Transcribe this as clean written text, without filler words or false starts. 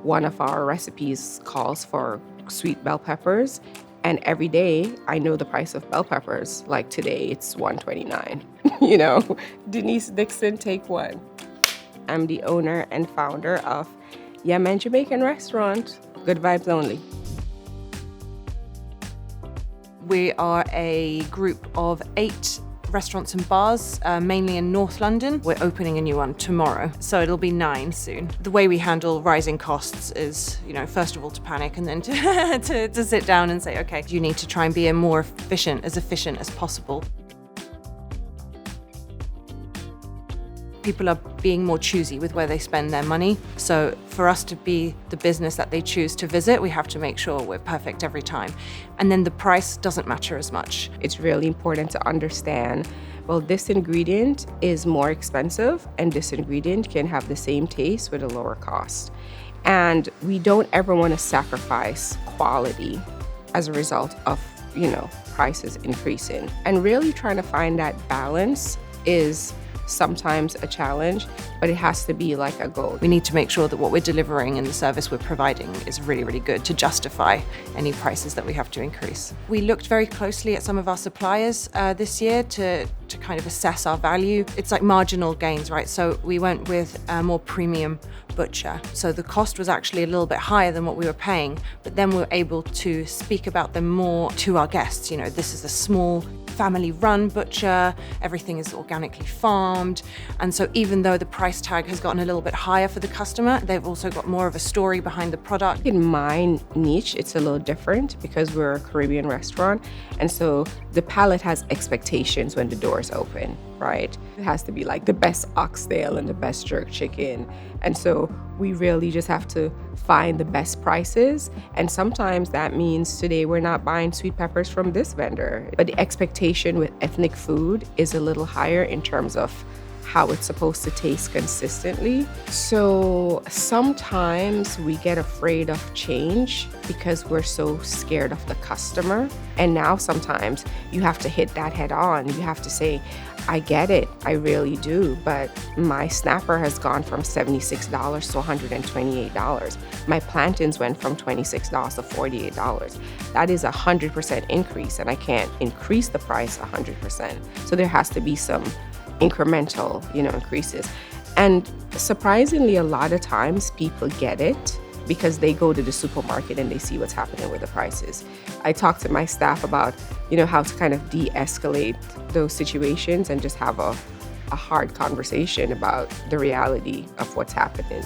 one of our recipes calls for sweet bell peppers. And every day I know the price of bell peppers. Like today, it's $1.29. Denise, Dixon, take one. I'm the owner and founder of Jamaican restaurant. Good vibes only. We are a group of 8 restaurants and bars, mainly in North London. We're opening a new one tomorrow, so it'll be 9 soon. The way we handle rising costs is, first of all to panic and then to sit down and say, okay, you need to try and be as efficient as possible. People are being more choosy with where they spend their money. So for us to be the business that they choose to visit, we have to make sure we're perfect every time. And then the price doesn't matter as much. It's really important to understand, well, this ingredient is more expensive and this ingredient can have the same taste with a lower cost. And we don't ever want to sacrifice quality as a result of, prices increasing. And really trying to find that balance is sometimes a challenge, but it has to be like a goal. We need to make sure that what we're delivering and the service we're providing is really, really good to justify any prices that we have to increase. We looked very closely at some of our suppliers this year to kind of assess our value. It's like marginal gains, right? So we went with a more premium butcher. So the cost was actually a little bit higher than what we were paying, but then we were able to speak about them more to our guests. This is a small family-run butcher, everything is organically farmed, and so even though the price tag has gotten a little bit higher for the customer, they've also got more of a story behind the product. In my niche, it's a little different because we're a Caribbean restaurant, and so the palate has expectations when the doors open, right? It has to be like the best oxtail and the best jerk chicken, and so we really just have to find the best prices. And sometimes that means today we're not buying sweet peppers from this vendor. But the expectation with ethnic food is a little higher in terms of how it's supposed to taste consistently. So sometimes we get afraid of change because we're so scared of the customer. And now sometimes you have to hit that head on. You have to say, I get it, I really do, but my snapper has gone from $76 to $128. My plantains went from $26 to $48. That is 100% increase, and I can't increase the price 100%. So there has to be some incremental, increases. And surprisingly, a lot of times people get it because they go to the supermarket and they see what's happening with the prices. I talk to my staff about, how to kind of de-escalate those situations and just have a hard conversation about the reality of what's happening.